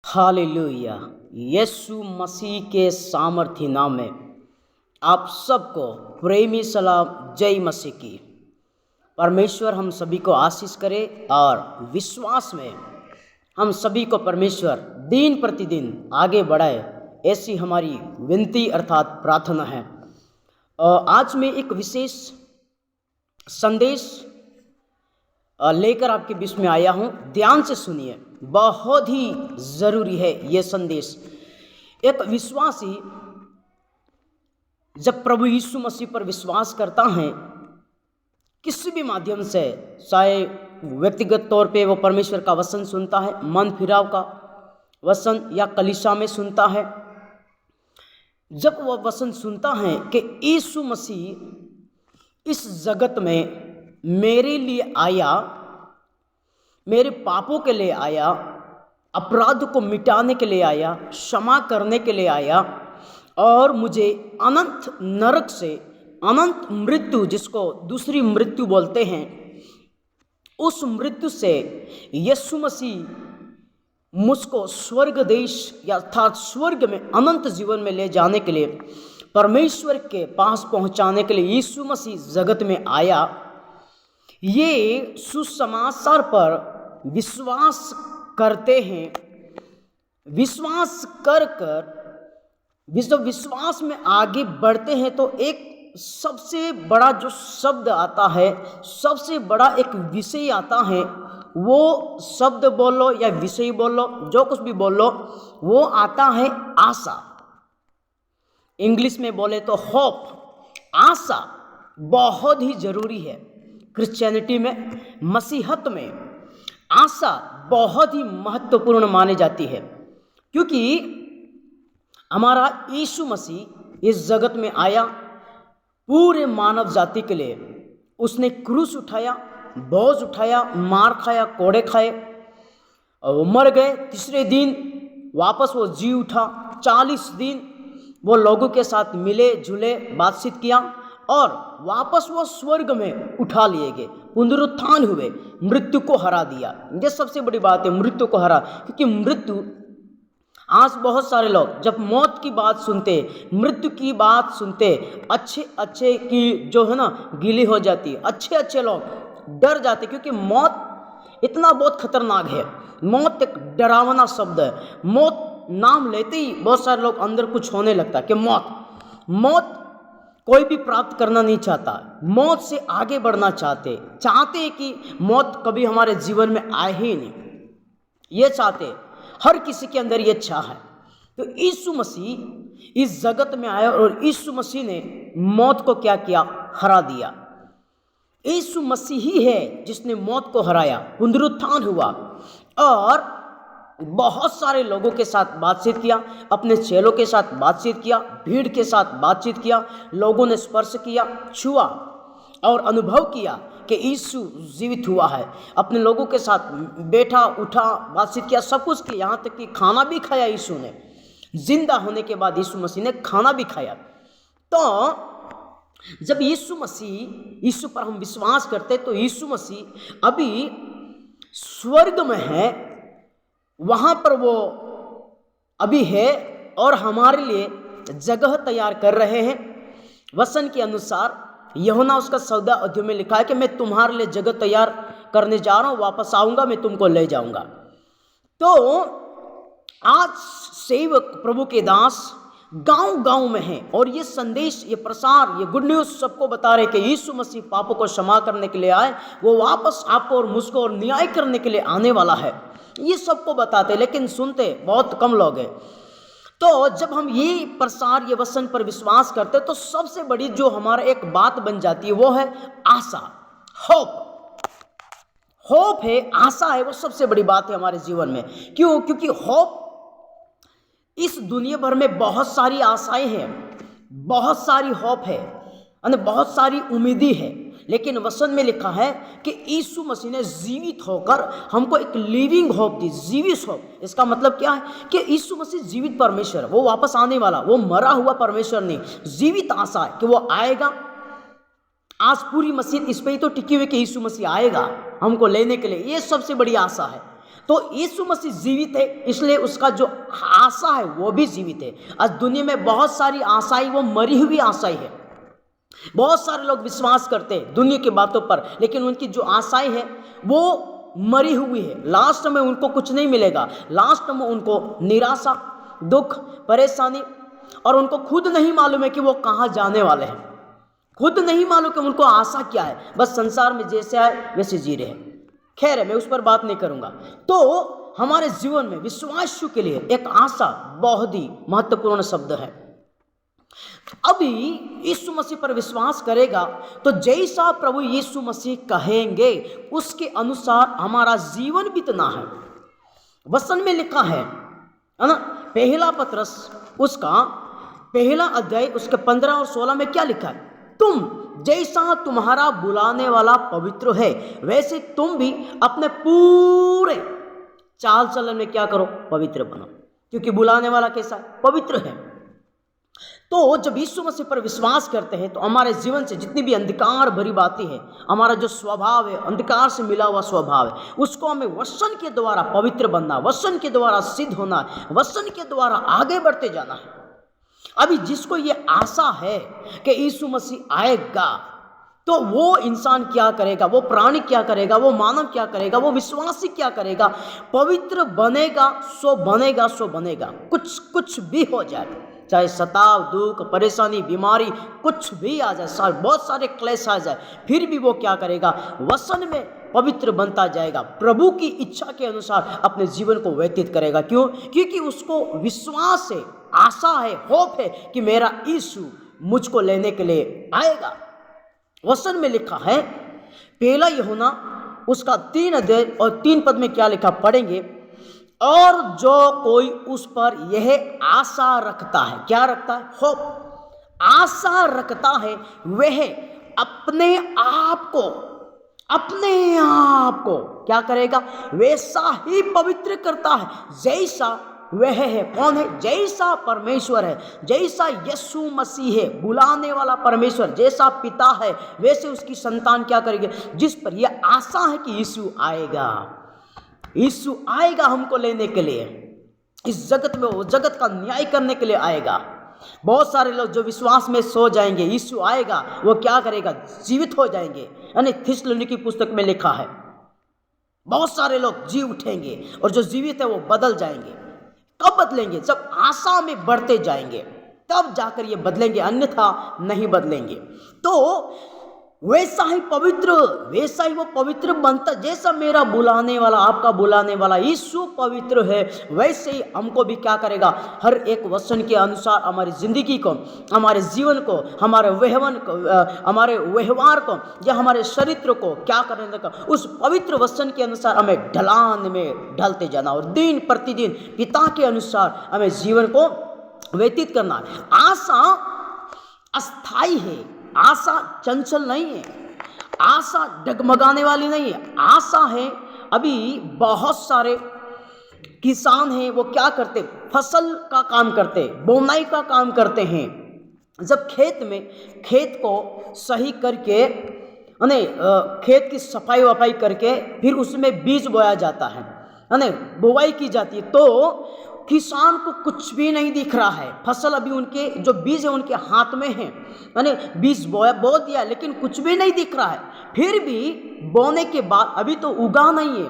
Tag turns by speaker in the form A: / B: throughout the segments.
A: Hallelujah. यीशु मसीह के सामर्थ्य नाम में आप सबको प्रेमी सलाम, जय मसीह की। परमेश्वर हम सभी को आशीष करे और विश्वास में हम सभी को परमेश्वर दिन प्रतिदिन आगे बढ़ाए, ऐसी हमारी विनती अर्थात प्रार्थना है। आज मैं एक विशेष संदेश लेकर आपके बीच में आया हूँ। ध्यान से सुनिए, बहुत ही ज़रूरी है ये संदेश। एक विश्वासी जब प्रभु यीशु मसीह पर विश्वास करता है, किसी भी माध्यम से, चाहे व्यक्तिगत तौर पे वो परमेश्वर का वचन सुनता है, मन फिराव का वचन, या कलीसिया में सुनता है, जब वह वचन सुनता है कि यीशु मसीह इस जगत में मेरे लिए आया, मेरे पापों के लिए आया, अपराध को मिटाने के लिए आया, क्षमा करने के लिए आया और मुझे अनंत नरक से, अनंत मृत्यु जिसको दूसरी मृत्यु बोलते हैं, उस मृत्यु से यीशु मसीह मुझको स्वर्ग देश या अर्थात स्वर्ग में अनंत जीवन में ले जाने के लिए, परमेश्वर के पास पहुंचाने के लिए यीशु मसीह जगत में आया। ये सुसमाचार पर विश्वास करते हैं। विश्वास कर जब विश्वास में आगे बढ़ते हैं तो एक सबसे बड़ा जो शब्द आता है, सबसे बड़ा एक विषय आता है, वो शब्द बोलो या विषय बोलो, जो कुछ भी बोलो, वो आता है आशा। इंग्लिश में बोले तो होप। आशा बहुत ही जरूरी है। क्रिश्चियनिटी में, मसीहत में आशा बहुत ही महत्वपूर्ण मानी जाती है, क्योंकि हमारा यीशु मसीह इस जगत में आया पूरे मानव जाति के लिए। उसने क्रूस उठाया, बोझ उठाया, मार खाया, कोड़े खाए और वो मर गए। तीसरे दिन वापस वो जी उठा। 40 दिन वो लोगों के साथ मिले जुले, बातचीत किया और वापस वो स्वर्ग में उठा लिए गए, पुनरुत्थान हुए, मृत्यु को हरा दिया। ये सबसे बड़ी बात है, मृत्यु को हरा। क्योंकि मृत्यु, आज बहुत सारे लोग जब मौत की बात सुनते, मृत्यु की बात सुनते, अच्छे की जो है ना गिली हो जाती है। अच्छे लोग डर जाते, क्योंकि मौत इतना बहुत खतरनाक है। मौत एक डरावना शब्द है। मौत नाम लेते ही बहुत सारे लोग अंदर कुछ होने लगता है कि मौत कोई भी प्राप्त करना नहीं चाहता, मौत से आगे बढ़ना चाहते हैं कि मौत कभी हमारे जीवन में आए ही नहीं। ये चाहते, हर किसी के अंदर ये चाह है। तो यीशु मसीह इस जगत में आया और यीशु मसीह ने मौत को क्या किया? हरा दिया। यीशु मसीह ही है जिसने मौत को हराया, पुनरुत्थान हुआ और बहुत सारे लोगों के साथ बातचीत किया, अपने चेलों के साथ बातचीत किया, भीड़ के साथ बातचीत किया। लोगों ने स्पर्श किया, छुआ और अनुभव किया कि यीशु जीवित हुआ है। अपने लोगों के साथ बैठा, उठा, बातचीत किया, सब कुछ किया, यहाँ तक कि खाना भी खाया। यीशु ने जिंदा होने के बाद यीशु मसीह ने खाना भी खाया। तो जब यीशु पर हम विश्वास करते तो यीशु मसीह अभी स्वर्ग में है, वहाँ पर वो अभी है और हमारे लिए जगह तैयार कर रहे हैं। वचन के अनुसार यूहन्ना उसका 14 अध्याय में लिखा है कि मैं तुम्हारे लिए जगह तैयार करने जा रहा हूँ, वापस आऊँगा, मैं तुमको ले जाऊँगा। तो आज सेवक प्रभु के दास गांव-गांव में हैं और ये संदेश, ये प्रसार, ये गुड न्यूज़ सबको बता रहे कि यीशु मसीह पापों को क्षमा करने के लिए आए, वो वापस आपको और मुझको और न्याय करने के लिए आने वाला है। ये सबको बताते, लेकिन सुनते बहुत कम लोग हैं। तो जब हम ये प्रसार, ये वचन पर विश्वास करते तो सबसे बड़ी जो हमारा एक बात बन जाती है वो है आशा, होप है, आशा है। वो सबसे बड़ी बात है हमारे जीवन में। क्यों? क्योंकि होप, इस दुनिया भर में बहुत सारी आशाएं हैं, बहुत सारी होप है, बहुत सारी उम्मीदें हैं, लेकिन वचन में लिखा है कि यीशु मसीह ने जीवित होकर हमको एक लिविंग होप दी, जीवित होप। इसका मतलब क्या है कि यीशु मसीह जीवित परमेश्वर, वो वापस आने वाला, वो मरा हुआ परमेश्वर नहीं। जीवित आशा है कि वो आएगा। आज पूरी मसीह इस पे ही तो टिकी हुई कि यीशु मसीह आएगा हमको लेने के लिए। ये सबसे बड़ी आशा है। तो यीशु मसीह जीवित है, इसलिए उसका जो आशा है वो भी जीवित है। आज दुनिया में बहुत सारी आशाएं, वो मरी हुई आशाएं है। बहुत सारे लोग विश्वास करते हैं दुनिया की बातों पर, लेकिन उनकी जो आशाएं है वो मरी हुई है। लास्ट में उनको कुछ नहीं मिलेगा। लास्ट में उनको निराशा, दुख, परेशानी, और उनको खुद नहीं मालूम है कि वो कहाँ जाने वाले हैं। खुद नहीं मालूम कि उनको आशा क्या है, बस संसार में जैसे आए वैसे जी रहे हैं। खैर है, मैं उस पर बात नहीं करूंगा। तो हमारे जीवन में विश्वासियों के लिए एक आशा बहुत ही महत्वपूर्ण शब्द है। अभी यीशु मसीह पर विश्वास करेगा तो जैसा प्रभु यीशु मसीह कहेंगे उसके अनुसार हमारा जीवन बीतना है। वचन में लिखा है ना, पहला पत्रस उसका पहला अध्याय उसके 15 और 16 में क्या लिखा है? तुम जैसा तुम्हारा बुलाने वाला पवित्र है वैसे तुम भी अपने पूरे चाल चलन में क्या करो? पवित्र बनो, क्योंकि बुलाने वाला कैसा है? पवित्र है। तो जब यीशु मसीह पर विश्वास करते हैं तो हमारे जीवन से जितनी भी अंधकार भरी बातें हैं, हमारा जो स्वभाव है, अंधकार से मिला हुआ स्वभाव है, उसको हमें वचन के द्वारा पवित्र बनना, वचन के द्वारा सिद्ध होना, वचन के द्वारा आगे बढ़ते जाना है। अभी जिसको ये आशा है कि यीशु मसीह आएगा, तो वो इंसान क्या करेगा? वो प्राणी क्या करेगा? वो मानव क्या करेगा? वो विश्वासी क्या करेगा? पवित्र बनेगा, सो बनेगा, सो बनेगा। कुछ भी हो जाए, चाहे सताव, दुख, परेशानी, बीमारी कुछ भी आ जाए, बहुत सारे क्लेश आ जाए, फिर भी वो क्या करेगा? वचन में पवित्र बनता जाएगा, प्रभु की इच्छा के अनुसार अपने जीवन को व्यतीत करेगा। क्यों? क्योंकि उसको विश्वास है, आशा है, होप है कि मेरा यीशु मुझको लेने के लिए आएगा। वचन में लिखा है, पहला यूहन्ना उसका 3 अध्याय और 3 पद में क्या लिखा पढ़ेंगे? और जो कोई उस पर यह आशा रखता है, क्या रखता है? होप, आशा रखता है, वह अपने आप को क्या करेगा? वैसा ही पवित्र करता है जैसा वह है। कौन है? जैसा परमेश्वर है, जैसा यीशु मसीह है, बुलाने वाला परमेश्वर, जैसा पिता है वैसे उसकी संतान क्या करेगी? जिस पर यह आशा है कि यीशु आएगा, यीशु आएगा हमको लेने के लिए, इस जगत में वो जगत का न्याय करने के लिए आएगा। बहुत सारे लोग जो विश्वास में सो जाएंगे, यीशु आएगा, वो क्या करेगा? जीवित हो जाएंगे। यानी थिस्सलुनीकी की पुस्तक में लिखा है, बहुत सारे लोग जी उठेंगे और जो जीवित है वो बदल जाएंगे। कब बदलेंगे? जब आशा में बढ़ते जाएंगे, तब जाकर ये बदलेंगे, अन्यथा नहीं बदलेंगे। तो वैसा ही वो पवित्र बनता, जैसा मेरा बुलाने वाला, आपका बुलाने वाला यीशु पवित्र है, वैसे ही हमको भी क्या करेगा? हर एक वचन के अनुसार हमारी जिंदगी को, हमारे जीवन को, हमारे व्यवहार को या हमारे चरित्र को क्या करने का? उस पवित्र वचन के अनुसार हमें ढलान में ढलते जाना और दिन प्रतिदिन पिता के अनुसार हमें जीवन को व्यतीत करना है। आशा अस्थाई है, आशा चंचल नहीं है, आशा डगमगाने वाली नहीं है। आशा है, अभी बहुत सारे किसान हैं, वो क्या करते? फसल का काम करते, बोनाई का काम करते हैं। जब खेत को सही करके, खेत की सफाई वफाई करके फिर उसमें बीज बोया जाता है, बुवाई की जाती है, तो किसान को कुछ भी नहीं दिख रहा है। फसल अभी उनके जो बीज है उनके हाथ में है, बीज बो दिया, लेकिन कुछ भी नहीं दिख रहा है। फिर भी बोने के बाद अभी तो उगा नहीं है,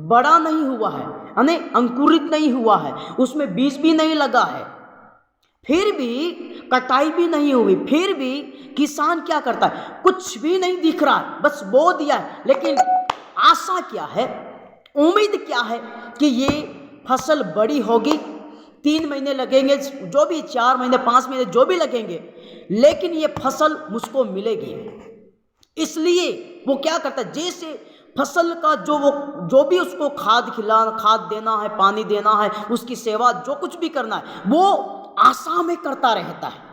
A: बड़ा नहीं हुआ है, अंकुरित नहीं हुआ है, उसमें बीज भी नहीं लगा है, फिर भी कटाई भी नहीं हुई, फिर भी किसान क्या करता है? कुछ भी नहीं दिख रहा है, बस बो दिया है। लेकिन आशा क्या है? उम्मीद क्या है कि ये फसल बड़ी होगी, 3 महीने लगेंगे, जो भी 4 महीने 5 महीने जो भी लगेंगे, लेकिन ये फसल मुझको मिलेगी। इसलिए वो क्या करता है? जैसे फसल का जो भी उसको खाद देना है, पानी देना है, उसकी सेवा जो कुछ भी करना है, वो आशा में करता रहता है,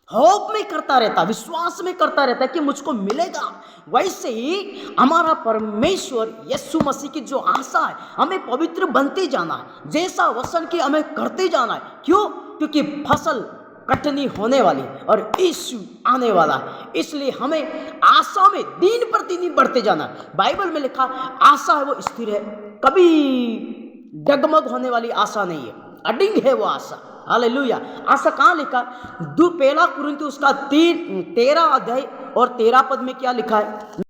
A: होप में करता रहता, विश्वास में करता रहता है कि मुझको मिलेगा। वैसे ही हमारा परमेश्वर यीशु मसीह की जो आशा है, हमें पवित्र बनते जाना है, जैसा वचन की हमें करते जाना है। क्यों? क्योंकि फसल कठिनी होने वाली और यीशु आने वाला है। इसलिए हमें आशा में दिन प्रतिदिन बढ़ते जाना। बाइबल में लिखा आशा है वो स्थिर है, कभी डगमग होने वाली आशा नहीं है, अडिंग है वो आशा। हालेलुया। आशा कहाँ लिखा? पहला कुरिन्थियों उसका 13 अध्याय और 13 पद में क्या लिखा है?